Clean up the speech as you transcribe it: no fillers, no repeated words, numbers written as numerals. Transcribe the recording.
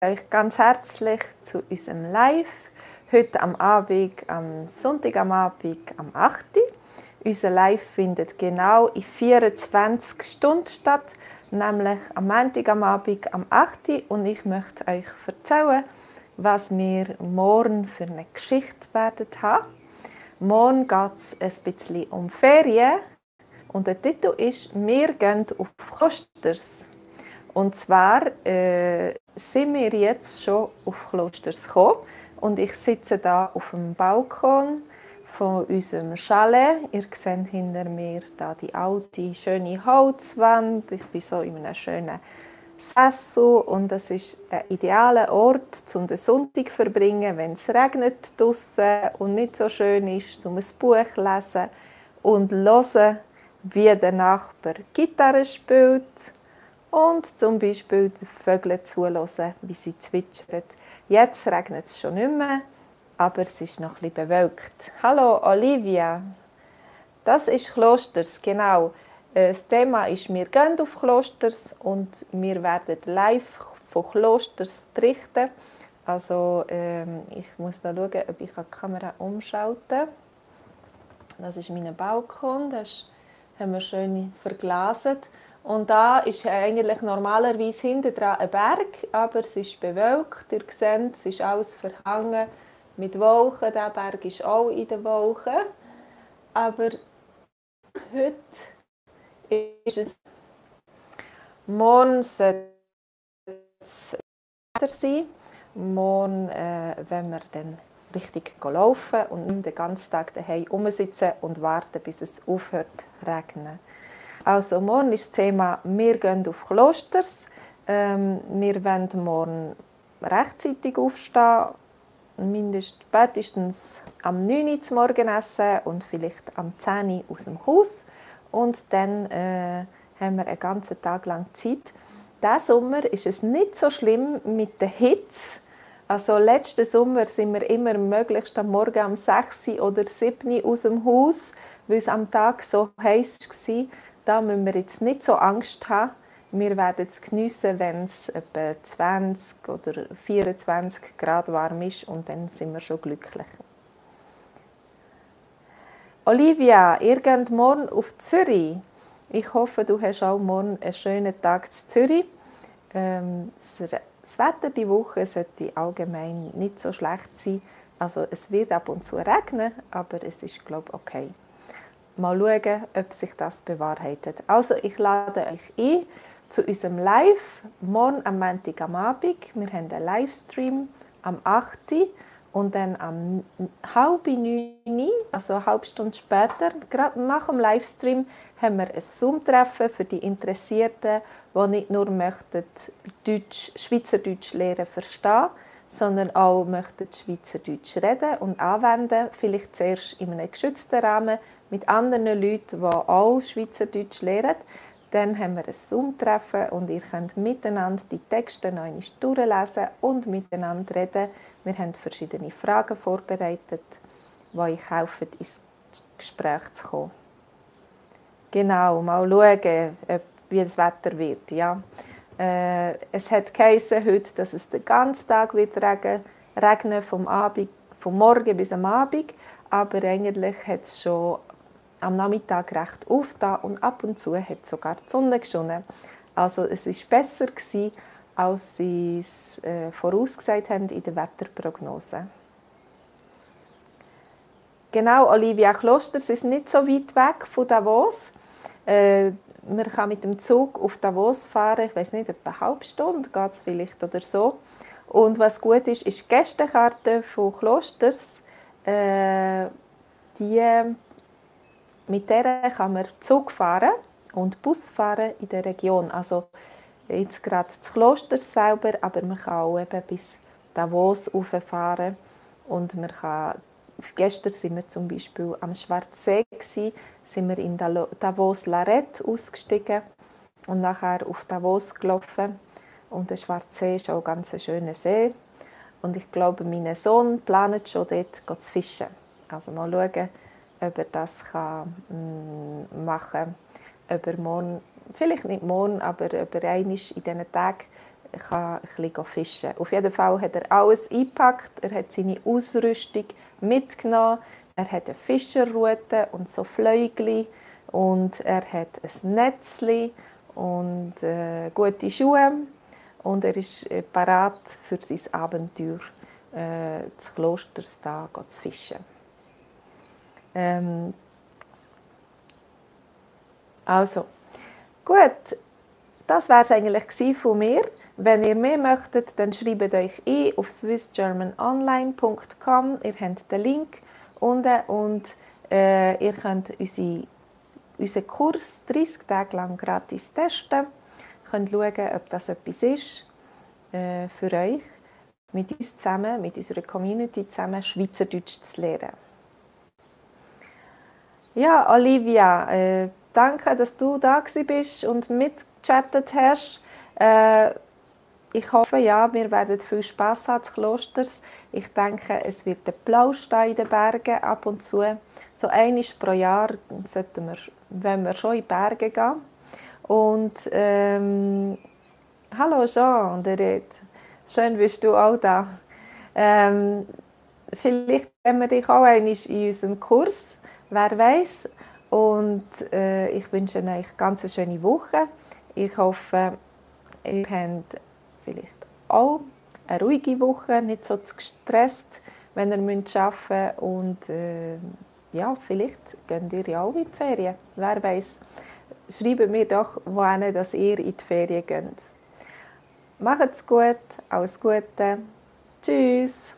euch ganz herzlich zu unserem Live. Heute am Abend, am Sonntag am Abend, am 8. Unser Live findet genau in 24 Stunden statt, nämlich am Montag am Abend, am 8. Und ich möchte euch erzählen, was wir morgen für eine Geschichte werden haben. Morgen geht es ein bisschen um Ferien. Und der Titel ist «Wir gehen auf Klosters». Und zwar sind wir jetzt schon auf Klosters gekommen. Und ich sitze da auf dem Balkon von unserem Chalet. Ihr seht hinter mir da die alte, schöne Holzwand. Ich bin so in einem schönen Sessel. Und das ist ein idealer Ort, um den Sonntag zu verbringen, wenn es regnet draussen und nicht so schön ist, um ein Buch zu lesen und zu hören, wie der Nachbar Gitarre spielt. Und zum Beispiel den Vögeln zuhören, wie sie zwitschern. Jetzt regnet es schon nicht mehr, aber es ist noch ein bisschen bewölkt. Hallo Olivia, das ist Klosters, genau. Das Thema ist «Wir gehen auf Klosters» und wir werden live von Klosters berichten. Also ich muss da schauen, ob ich die Kamera umschalte. Das ist mein Balkon, das haben wir schön verglaset. Und da ist eigentlich normalerweise hinten dran ein Berg, aber es ist bewölkt. Ihr seht, es ist alles verhangen mit Wolken. Der Berg ist auch in den Wolken. Aber heute ist es, morgen sollte es Wetter sein. Morgen, wenn wir dann richtig laufen und nicht den ganzen Tag daheim rumsitzen und warten, bis es aufhört zu regnen. Also morgen ist das Thema «Wir gehen auf Klosters». Wir werden morgen rechtzeitig aufstehen, spätestens am 9 Uhr zum Morgenessen und vielleicht am 10 Uhr aus dem Haus. Und dann haben wir einen ganzen Tag lang Zeit. Diesen Sommer ist es nicht so schlimm mit der Hitze. Also letzten Sommer sind wir immer möglichst am Morgen um 6 oder 7 aus dem Haus, weil es am Tag so heiß war. Da müssen wir jetzt nicht so Angst haben. Wir werden es geniessen, wenn es etwa 20 oder 24 Grad warm ist und dann sind wir schon glücklich. Olivia, ihr geht morgen auf Zürich. Ich hoffe, du hast auch morgen einen schönen Tag in Zürich. Das Wetter diese Woche sollte allgemein nicht so schlecht sein. Also es wird ab und zu regnen, aber es ist, glaube ich, okay. Mal schauen, ob sich das bewahrheitet. Also ich lade euch ein zu unserem Live morgen am Montag am Abend. Wir haben einen Livestream am 8. und dann am 8:30, also eine halbe Stunde später, gerade nach dem Livestream, haben wir ein Zoom-Treffen für die Interessierten, die nicht nur möchten Schweizerdeutsch lernen verstehen, sondern auch möchten Schweizerdeutsch reden und anwenden. Vielleicht zuerst in einem geschützten Rahmen mit anderen Leuten, die auch Schweizerdeutsch lernen. Dann haben wir ein Zoom-Treffen und ihr könnt miteinander die Texte noch einmal durchlesen und miteinander reden. Wir haben verschiedene Fragen vorbereitet, die euch helfen, ins Gespräch zu kommen. Genau, mal schauen, wie das Wetter wird. Ja. Es hat geheißen heute, dass es den ganzen Tag wird regnen vom Morgen bis am Abend. Aber eigentlich hat es schon am Nachmittag recht aufgetan und ab und zu hat sogar die Sonne geschonen. Also es war besser gewesen, als sie es vorausgesagt haben in der Wetterprognose. Genau, Olivia, Klosters ist nicht so weit weg von Davos. Man kann mit dem Zug auf Davos fahren, ich weiß nicht, etwa eine halbe Stunde geht es vielleicht oder so. Und was gut ist, ist die Gästekarte von Klosters. Mit der kann man Zug fahren und Bus fahren in der Region. Also jetzt gerade das Kloster selber, aber man kann auch eben bis Davos rauffahren. Und man kann, gestern waren wir zum Beispiel am Schwarzsee, sind wir in Davos Larette ausgestiegen und nachher auf Davos gelaufen. Und der Schwarzsee ist auch ein ganz schöner See. Und ich glaube, mein Sohn plant schon dort zu fischen. Also mal schauen, ob er das machen kann. Ob er morgen, vielleicht nicht morgen, aber ob er einmal in diesen Tagen kann ein bisschen fischen. Auf jeden Fall hat er alles eingepackt, er hat seine Ausrüstung mitgenommen, er hat eine Fischerrute und so Fläugli und er hat ein Netzli und gute Schuhe und er ist bereit für sein Abenteuer, des Klosters da zu fischen. Also, gut, das war es eigentlich von mir. Wenn ihr mehr möchtet, dann schreibt euch ein auf swissgermanonline.com. Ihr habt den Link unten und ihr könnt unseren Kurs 30 Tage lang gratis testen. Ihr könnt schauen, ob das etwas ist für euch, mit uns zusammen, mit unserer Community zusammen Schweizerdeutsch zu lernen. Ja, Olivia, danke, dass du da bist und mitgechattet hast. Ich hoffe, ja, wir werden viel Spass haben des Klosters. Ich denke, es wird ein Plausch in den Bergen ab und zu. So einmal pro Jahr sollten wir, wenn wir schon in die Berge gehen. Und hallo Jean und Red, schön bist du auch da. Vielleicht haben wir dich auch einmal in unserem Kurs, wer weiß. Und ich wünsche euch eine ganz schöne Woche. Ich hoffe, ihr habt vielleicht auch eine ruhige Woche, nicht so gestresst, wenn ihr arbeiten müsst. Und ja, vielleicht geht ihr ja auch in die Ferien. Wer weiß. Schreibt mir doch, wohin dass ihr in die Ferien geht. Macht's gut, alles Gute. Tschüss.